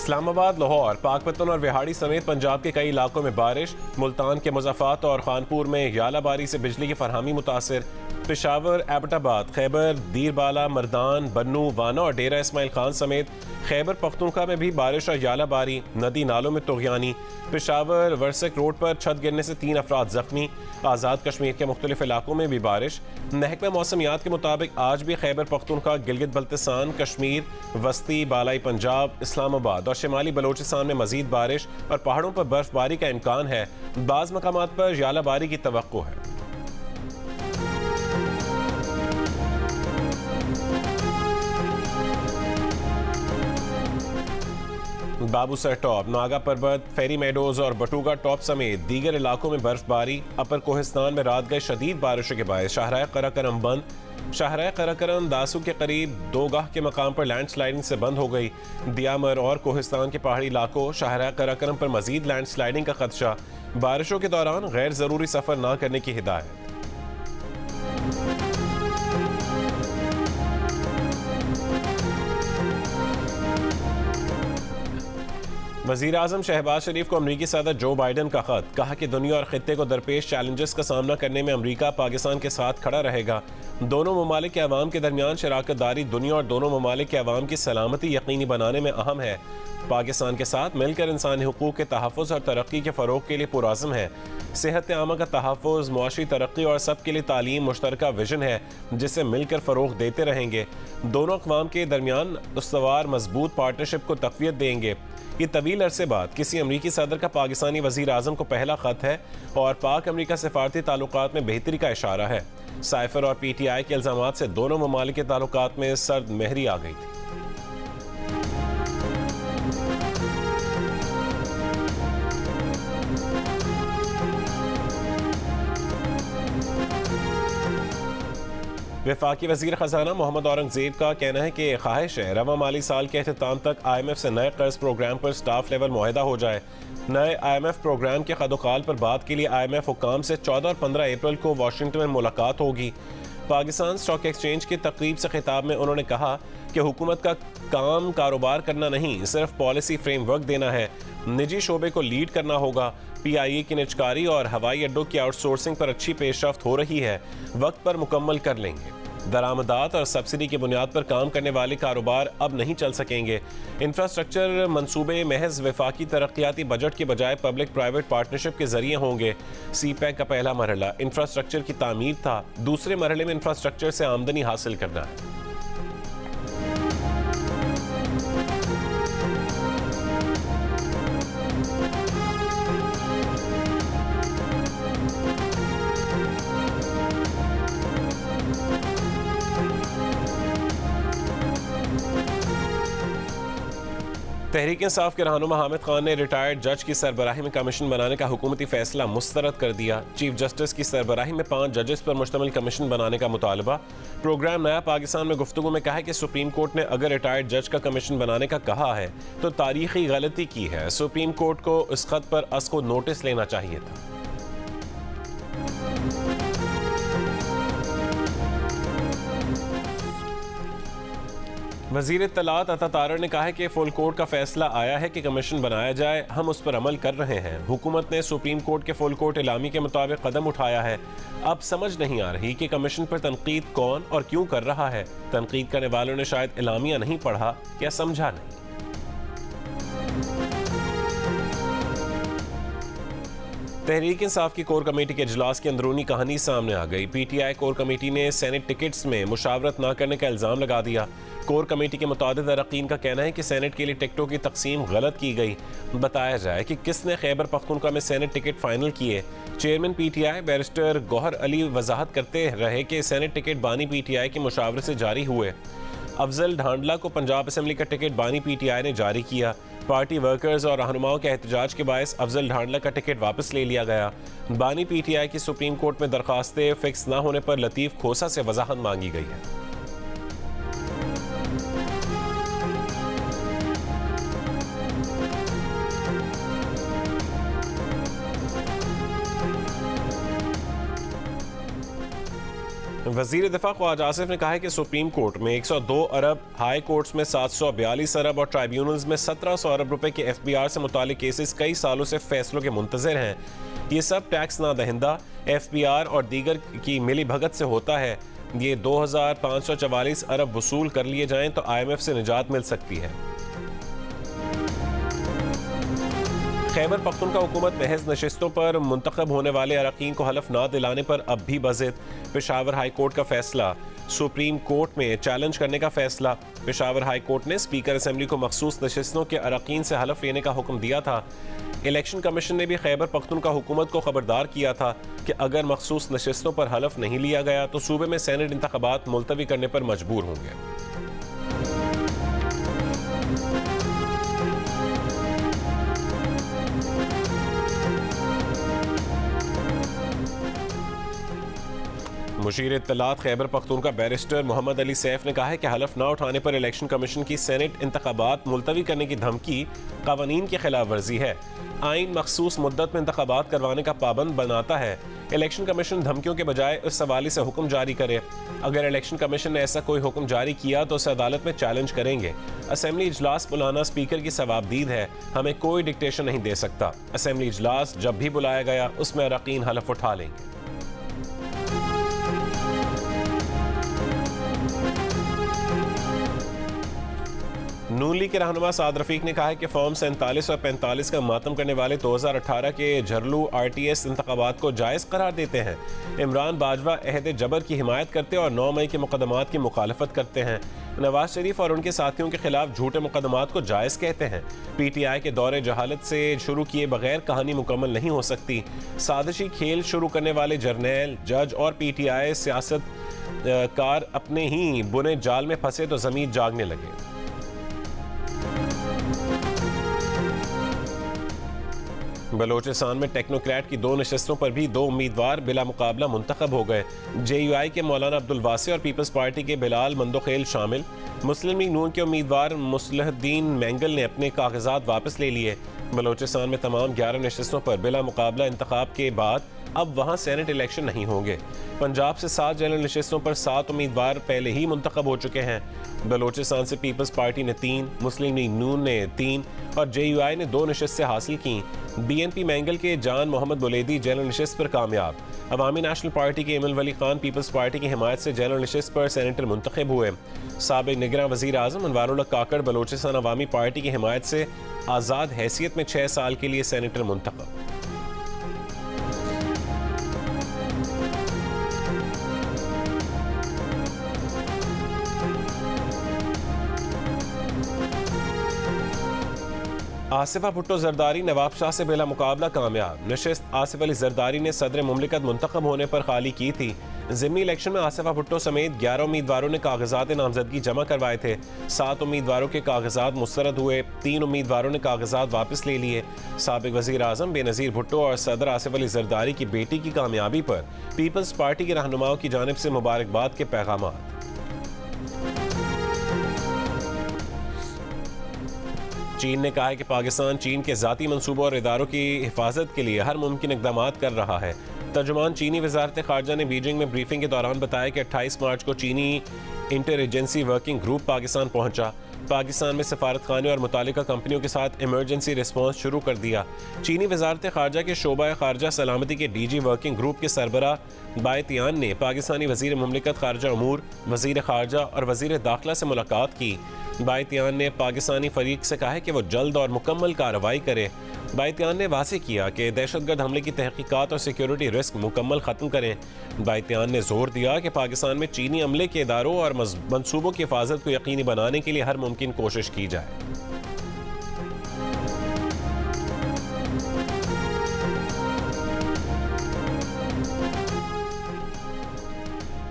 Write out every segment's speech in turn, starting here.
इस्लामाबाद, लाहौर, पाकपतन और विहाड़ी समेत पंजाब के कई इलाकों में बारिश। मुल्तान के मुज़फ़्फ़रात और खानपुर में यालाबारी से बिजली की फरहमी मुतासर। पेशावर, एबटाबाद, खैबर, दीरबाला, मरदान, बन्नू, वाना और डेरा इस्माइल खान समेत खैबर पख्तूनख्वा में भी बारिश और यालाबारी। नदी नालों में तुग़यानी। पेशावर वर्सक रोड पर छत गिरने से 3 अफराद जख्मी। आज़ाद कश्मीर के मुख्तलिफ इलाकों में भी बारिश। महकमा मौसमियात के मुताबिक आज भी खैबर पख्तूनख्वा, गिलगित बल्तिस्तान, कश्मीर, वस्ती, बालाई पंजाब, इस्लामाबाद और शिमाली बलोचिस्तान में मजीद बारिश और पहाड़ों पर बर्फबारी का इम्कान है। बाज़ मकामात पर यालाबारी की तवक्को है। बाबूसर टॉप, नागा पर्वत, फेरी मेडोज और बटूगा टॉप समेत दीगर इलाकों में बर्फबारी। अपर कोहिस्तान में रात गए शदीद बारिशों के बायस शाहराह कराकरम बंद। शाहराह कराकरम दासू के करीब 2 गाह के मकाम पर लैंड स्लाइडिंग से बंद हो गई। दियामर और कोहिस्तान के पहाड़ी इलाकों शाहराह कराकरम पर मजीद लैंड स्लाइडिंग का खदशा। बारिशों के दौरान गैर जरूरी सफर न करने की हिदायत। वज़ीर आज़म शहबाज शरीफ को अमरीकी सदर जो बाइडन का खत। कहा कि दुनिया और खित्ते को दरपेश चैलेंजेस का सामना करने में अमरीका पाकिस्तान के साथ खड़ा रहेगा। दोनों ममालिक के अवाम के दरमियान शराकत दारी दुनिया और दोनों ममालिक के अवाम की सलामती यकीनी बनाने में अहम है। पाकिस्तान के साथ मिलकर इंसानी हुकूक के तहफ़्फ़ुज़ और तरक्की के फ़रोग़ के लिए पुरअज़्म है। सेहत आमा का तहफ़्फ़ुज़, मुआशी तरक्की और सब के लिए तालीम मुश्तरका विजन है जिसे मिलकर फ़रोग़ देते रहेंगे। दोनों अक़वाम के दरमियान उस्तवार मजबूत पार्टनरशिप को तक़वियत देंगे। ये तवील अरसे बाद किसी अमरीकी सदर का पाकिस्तानी वज़ीर आज़म को पहला ख़त है और पाक अमरीका सफ़ारती ताल्लुकात में बेहतरी का इशारा है। साइफर और PTI के इल्ज़ामात से दोनों ममालिक के ताल्लुकात में सर्द महरी आ गई थी। वफाकी वज़ीर ख़ज़ाना मोहम्मद औरंगज़ेब का कहना है कि ख्वाहिश है रवा माली साल के अख्ताम तक IMF से नए कर्ज प्रोग्राम पर स्टाफ लेवल मुआहदा हो जाए। नए IMF प्रोग्राम के कदोकाल पर बात के लिए IMF हुकाम से 14 और 15 अप्रैल को वाशिंगटन में मुलाकात होगी। पाकिस्तान स्टॉक एक्सचेंज की तकरीब से खिताब में उन्होंने कहा कि हुकूमत का काम कारोबार करना नहीं, सिर्फ पॉलिसी फ्रेमवर्क देना है। निजी शोबे को लीड करना होगा। PIE की निजकारी और हवाई अड्डों की आउटसोर्सिंग पर अच्छी पेशरफ्त हो रही है, वक्त पर मुकम्मल कर लेंगे। दरामदात और सब्सिडी की बुनियाद पर काम करने वाले कारोबार अब नहीं चल सकेंगे। इंफ्रास्ट्रक्चर मंसूबे महज वफाकी तरक्याती बजट के बजाय पब्लिक प्राइवेट पार्टनरशिप के जरिए होंगे। CPEC का पहला मरहला इंफ्रास्ट्रक्चर की तामीर था, दूसरे मरहले में इंफ्रास्ट्रक्चर से आमदनी हासिल करना है। तहरीक इंसाफ के रहनुमा हामिद खान ने रिटायर्ड जज की सरबराही में कमीशन बनाने का हुकूमती फैसला मुस्तरद कर दिया। चीफ जस्टिस की सरबराही में 5 जजेस पर मुश्तमिल कमीशन बनाने का मुतालबा। प्रोग्राम नया पाकिस्तान में गुफ्तगू में कहा है कि सुप्रीम कोर्ट ने अगर रिटायर्ड जज का कमीशन बनाने का कहा है तो तारीखी गलती की है। सुप्रीम कोर्ट को इस खत पर अस को नोटिस लेना चाहिए था। वज़ीर इत्तलात अता तारड़ ने कहा है कि फुल कोर्ट का फैसला आया है कि कमीशन बनाया जाए, हम उस पर अमल कर रहे हैं। हुकूमत ने सुप्रीम कोर्ट के फुल कोर्ट इलामी के मुताबिक कदम उठाया है। अब समझ नहीं आ रही कि कमीशन पर तनकीद कौन और क्यों कर रहा है। तनकीद करने वालों ने शायद इलामिया नहीं पढ़ा या समझा नहीं। तहरीक इंसाफ की कोर कमेटी के इजलास की अंदरूनी कहानी सामने आ गई। PTI कोर कमेटी ने सेनेट टिकट्स में मुशावरत न करने का इल्ज़ाम लगा दिया। कोर कमेटी के मुतादिद अरकान का कहना है कि सेनेट के लिए टिकटों की तकसीम गलत की गई। बताया जाए कि किसने खैबर पख्तूनख्वा में सेनेट टिकट फाइनल किए। Chairman PTI barrister Gohar Ali वजाहत करते रहे कि सेनेट टिकट बानी PTI के मुशावरे से जारी हुए। अफजल ढांडला को पंजाब असेंबली का टिकट बानी PTI ने जारी किया। पार्टी वर्कर्स और रहनुमाओं के एहतजाज के बायस अफजल ढांडला का टिकट वापस ले लिया गया। बानी PTI की सुप्रीम कोर्ट में दरखास्तें फिक्स न होने पर लतीफ़ खोसा से वजाहत मांगी गई है। वजीर दिफा ख्वाज आसिफ ने कहा है कि सुप्रीम कोर्ट में 102 अरब, हाई कोर्ट्स में 742 अरब और ट्राइब्यूनल्स में 1700 अरब रुपए के FBR से मुतालिक केसेस कई सालों से फैसलों के मुंतजर हैं। ये सब टैक्स ना दहिंदा FBR और दीगर की मिली भगत से होता है। ये 2544 अरब वसूल कर लिए जाएं तो IMF से निजात मिल सकती है। खैबर पख्तूनख्वा हुकूमत महज नशिस्तों पर मुंतखब होने वाले अरकान को हलफ ना दिलाने पर अब भी बज़िद। पेशावर हाई कोर्ट का फैसला, सुप्रीम कोर्ट में चैलेंज करने का फैसला। पेशावर हाई कोर्ट ने स्पीकर असेंबली को मखसूस नशिस्तों के अरकान से हलफ लेने का हुक्म दिया था। इलेक्शन कमीशन ने भी खैबर पख्तूनख्वा हुकूमत को खबरदार किया था कि अगर मखसूस नशिस्तों पर हलफ नहीं लिया गया तो सूबे में सेनेट इंतखाबात मुलतवी करने पर मजबूर होंगे। मुशीर इत्तलात खैबर पख्तूनख्वा बैरिस्टर मोहम्मद अली सैफ ने कहा है कि हलफ ना उठाने पर इलेक्शन कमीशन की सेनेट इंतखाबात मुलतवी करने की धमकी कानून की खिलाफ वर्जी है। आइन मखसूस मुद्दत में इंतखाबात करवाने का पाबंद बनाता है। इलेक्शन कमीशन धमकियों के बजाय इस हवाले से हुक्म जारी करे। अगर इलेक्शन कमीशन ने ऐसा कोई हुक्म जारी किया तो उसे अदालत में चैलेंज करेंगे। असेंबली इजलास बुलाना स्पीकर की सवाबदीद है, हमें कोई डिक्टेशन नहीं दे सकता। असेंबली इजलास जब भी बुलाया गया उसमें अरकान हलफ उठा लेंगे। नून लीग के रहनुमा साद रफीक ने कहा है कि फॉर्म 47 और 45 का मातम करने वाले 2018 के झरलू RTS इंतखाबात को जायज़ करार देते हैं। इमरान बाजवा अहद जबर की हिमायत करते और 9 मई के मुकदमात की मुखालफत करते हैं। नवाज शरीफ और उनके साथियों के खिलाफ झूठे मुकदमात को जायज़ कहते हैं। PTI के दौरे जहालत से शुरू किए बगैर कहानी मुकम्मल नहीं हो सकती। साजिशी खेल शुरू करने वाले जर्नैल, जज और PTI सियासत कार अपने ही बुने जाल में फंसे तो ज़मीन जागने लगे। बलोचिस्तान में टेक्नोक्रेट की 2 नशस्तों पर भी 2 उम्मीदवार बिला मुकाबला मुंतखब हो गए। JUI के मौलाना अब्दुल वासी और पीपल्स पार्टी के बिलाल मंदोखेल शामिल। मुस्लिम लीग नून के उम्मीदवार मुसलहुद्दीन मैंगल ने अपने कागजात वापस ले लिए। बलोचिस्तान में तमाम 11 नशस्तों पर बिला मुकाबला इंतखाब के बाद अब वहाँ सेनेट इलेक्शन नहीं होंगे। पंजाब से 7 जनरल नशस्तों पर 7 उम्मीदवार पहले ही मुंतखब हो चुके हैं। बलोचिस्तान से पीपल्स पार्टी ने 3, मुस्लिम लीग नून ने 3 और JUI ने 2 नशस्तें हासिल की। BNP मैंगल के जान मोहम्मद बुलेदी जनरल नशस्त पर कामयाब। अवामी नेशनल पार्टी के इमल वली खान पीपल्स पार्टी की हिमायत से जनरल नशस्त पर सेनेटर मुंतखब हुए। साबिक निगरान वज़ीर आज़म अनवारुल्लाह काकड़ बलोचिस्तान अवामी पार्टी की हिमायत से आज़ाद हैसियत में 6 साल के लिए सेनेटर मुंतखब। आसिफा भुट्टो जरदारी नवाब शाह से बिला मुकाबला कामयाब। नशिस्त आसिफ अली जरदारी ने सदर मुमलिकत मुंतखब होने पर खाली की थी। ज़िमनी इलेक्शन में आसिफा भुट्टो समेत 11 उम्मीदवारों ने कागजात नामजदगी जमा करवाए थे। 7 उम्मीदवारों के कागजात मुस्तरद हुए, 3 उम्मीदवारों ने कागजात वापस ले लिए। साबिक वज़ीर आज़म बेनज़ीर भुट्टो और सदर आसिफ अली जरदारी की बेटी की कामयाबी पर पीपल्स पार्टी के रहनुमाओं की जानिब से मुबारकबाद के पैगाम। चीन ने कहा है कि पाकिस्तान चीन के ज़ाती मंसूबों और इदारों की हिफाजत के लिए हर मुमकिन इक़दाम कर रहा है। तर्जुमान चीनी वज़ारत ख़ारजा ने बीजिंग में ब्रीफिंग के दौरान बताया कि 28 मार्च को चीनी inter agency working group Pakistan पहुंचा। पाकिस्तान में सफारत खाने और मुतालिका कंपनियों के साथ इमरजेंसी रिस्पॉन्स शुरू कर दिया। चीनी वज़ारत ख़ारजा के शोबा ख़ारजा सलामती के DG वर्किंग ग्रुप के सरबरा बायतियान ने पाकिस्तानी वज़ीर मुमलिकत ख़ारजा अमूर, वज़ीर ख़ारजा और वज़ीर दाखिला से मुलाकात की। बायतियान ने पाकिस्तानी फरीक से कहा है कि वो जल्द और मुकम्मल कार्रवाई करे। बायतियान ने वाज़ेह किया कि दहशतगर्द हमले की तहकीकात और सिक्योरिटी रिस्क मुकम्मल ख़त्म करें। बायतियान ने जोर दिया कि पाकिस्तान में चीनी अमले के इदारों और मंसूबों की हिफाजत को यकीनी बनाने के लिए हर मुमकिन कोशिश की जाए।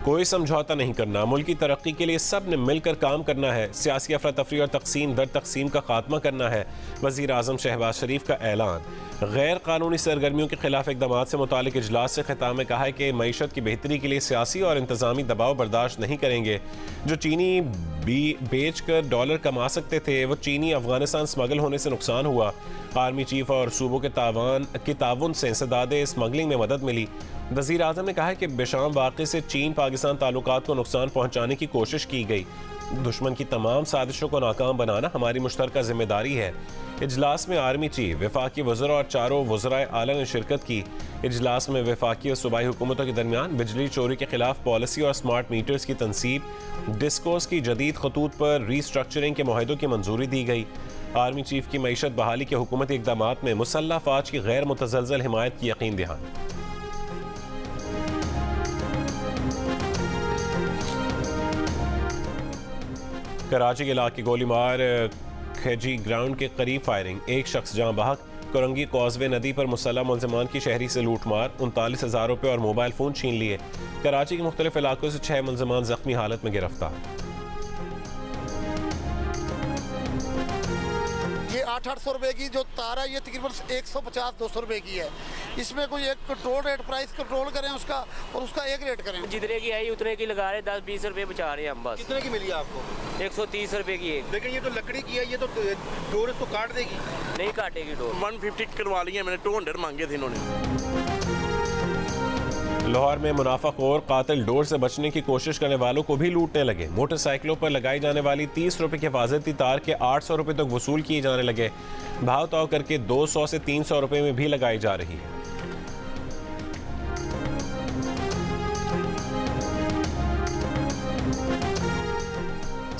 कोई समझौता नहीं करना, मुल्क की तरक्की के लिए सब ने मिलकर काम करना है। सियासी अफरा तफरी और तकसीम दर तकसीम का खात्मा करना है। वज़ीर आज़म शहबाज शरीफ का ऐलान। गैर कानूनी सरगर्मियों के खिलाफ इक़दाम से मुतालिक इजलास से खिताब में कहा है कि मईशत की बेहतरी के लिए सियासी और इंतज़ामी दबाव बर्दाश्त नहीं करेंगे। जो चीनी बेच कर डॉलर कमा सकते थे वो चीनी अफगानिस्तान स्मगल होने से नुकसान हुआ। आर्मी चीफ और सूबों के ताउन से इंसदाद स्मगलिंग में मदद मिली। वज़ीर आज़म ने कहा है कि बेशाम वाक़े से चीन पाकिस्तान ताल्लुकात को नुकसान पहुँचाने की कोशिश की गई। दुश्मन की तमाम साजिशों को नाकाम बनाना हमारी मुश्तरका जिम्मेदारी है। इजलास में आर्मी चीफ, वफाकी वज़रा और चारों वज़राए आला ने शिरकत की। इजलास में वफाकी और सूबाई हुकूमतों के दरमियान बिजली चोरी के खिलाफ पॉलिसी और स्मार्ट मीटर्स की तनसीब, डिस्कोस की जदीद खतूत पर रीस्ट्रक्चरिंग के मुआहदों की मंजूरी दी गई। आर्मी चीफ की मईशत बहाली के हुकूमती इक़दामात में मुसल्लह फ़ौज की गैर मुतज़लज़ल हिमायत की यकीन दहानी। कराची के इलाके गोलीमार खेजी ग्राउंड के करीब फायरिंग, एक शख्स जहां बहक। करंगी कॉजवे नदी पर मुसल्लह मुलज़मान की शहरी से लूटमार, 39,000 रुपये और मोबाइल फ़ोन छीन लिए। कराची के मुख्तलिफ इलाकों से 6 मुलज़मान जख्मी हालत में गिरफ्तार। ये 800 रुपए की जो तार है ये तकरीबन 150-200 रुपए की है। इसमें कोई एक कंट्रोल रेट प्राइस कंट्रोल करें उसका और उसका एक रेट करें। जितने की आई उतने की लगा रहे, 10-20 रुपए बचा रहे हैं हम बस। कितने की मिली आपको? 130 रुपए की एक। लेकिन ये तो लकड़ी की है, ये तो डोर इसको काट देगी। नहीं काटेगी डोर। 150 करवा लिया मैंने, 200 मांगे थे इन्होंने। लाहौर में मुनाफाखोर कातिल डोर से बचने की कोशिश करने वालों को भी लूटने लगे। मोटरसाइकिलों पर लगाई जाने वाली 30 रुपए की हिफाजती तार के 800 रुपए तक वसूल किए जाने लगे। भाव ताव करके 200 से 300 रुपए में भी लगाई जा रही है।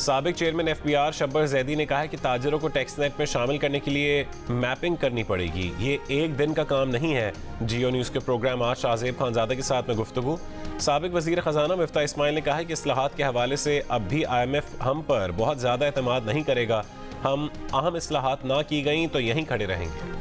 साबिक चेयरमैन FBI शब्बर जैदी ने कहा है कि ताजरों को टैक्स नेट में शामिल करने के लिए मैपिंग करनी पड़ेगी। ये एक दिन का काम नहीं है। जियो न्यूज़ के प्रोग्राम आज शाहजेब खानजादा के साथ में गुफ्तगू। साबिक वज़ीर ख़जाना मिफ्ता इस्माइल ने कहा है कि इस्लाहात के हवाले से अब भी IMF हम पर बहुत ज़्यादा एतमाद नहीं करेगा। हम अहम इस्लाहात ना की गई तो यहीं खड़े रहेंगे।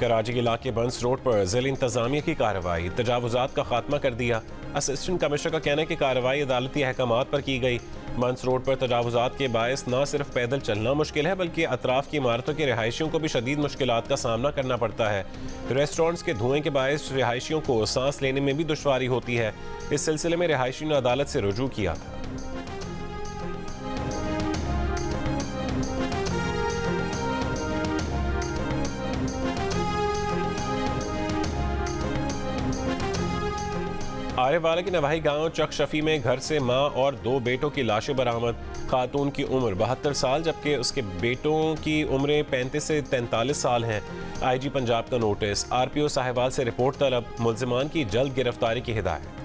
कराची के इलाके बंस रोड पर ज़िला इंतजामिया की कार्रवाई, तजावुज़ात का खात्मा कर दिया। असिस्टेंट कमिश्नर का कहना है कि कार्रवाई अदालती अहकामात पर की गई। बंस रोड पर तजावुज़ात के बायस न सिर्फ पैदल चलना मुश्किल है बल्कि अतराफ की इमारतों के रिहायशियों को भी शदीद मुश्किलात का सामना करना पड़ता है। रेस्टोरेंट्स के धुएं के बायस रिहायशियों को सांस लेने में भी दुश्वारी होती है। इस सिलसिले में रिहायशी ने अदालत से रुजू किया था। आरेवाला के नवाही गांव चकशफी में घर से मां और 2 बेटों की लाशें बरामद। खातून की उम्र 72 साल जबकि उसके बेटों की उम्रें 35 से 43 साल हैं। IG पंजाब का नोटिस, RPO साहिवाल से रिपोर्ट तलब, मुल्जिमान की जल्द गिरफ्तारी की हिदायत।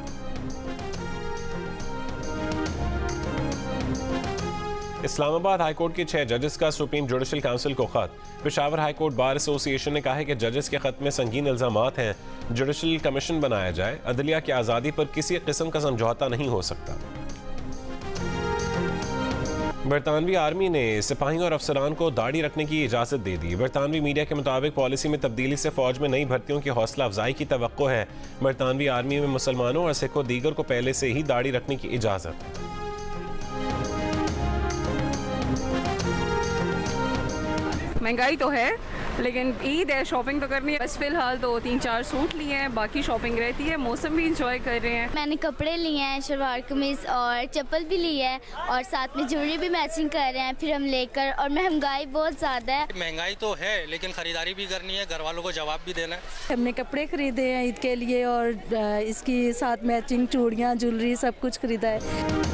इस्लामाबाद हाईकोर्ट के 6 जजेस का सुप्रीम जुडिशल काउंसिल को खत। पेशावर हाईकोर्ट बार एसोसिएशन ने कहा है कि जजेस के खत में संगीन इल्जामात हैं। जुडिशल कमीशन बनाया जाए। अदलिया की आज़ादी पर किसी किस्म का समझौता नहीं हो सकता। बरतानवी आर्मी ने सिपाहियों और अफसरान को दाढ़ी रखने की इजाज़त दे दी। बरतानवी मीडिया के मुताबिक पॉलिसी में तब्दीली से फौज में नई भर्तियों की हौसला अफजाई की तवक्को है। बरतानवी आर्मी में मुसलमानों और सिखों दीगर को पहले से ही दाढ़ी रखने की इजाज़त है। महंगाई तो है लेकिन ईद है, शॉपिंग तो करनी है। बस फिलहाल तो 3-4 सूट लिए हैं, बाकी शॉपिंग रहती है। मौसम भी इंजॉय कर रहे हैं। मैंने कपड़े लिए हैं, शलवार कमीज और चप्पल भी ली है और साथ में ज्वेलरी भी मैचिंग कर रहे हैं फिर हम लेकर। और महंगाई बहुत ज़्यादा है। महंगाई तो है लेकिन ख़रीदारी भी करनी है, घर वालों को जवाब भी देना है। हमने कपड़े खरीदे हैं ईद के लिए और इसकी साथ मैचिंग चूड़ियाँ, ज्वेलरी सब कुछ खरीदा है।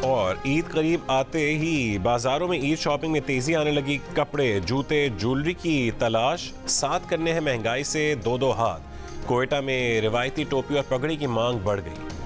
और ईद करीब आते ही बाजारों में ईद शॉपिंग में तेजी आने लगी। कपड़े, जूते, ज्वेलरी की तलाश, साथ करने हैं महंगाई से 2-2 हाथ। कोयटा में रिवायती टोपी और पगड़ी की मांग बढ़ गई।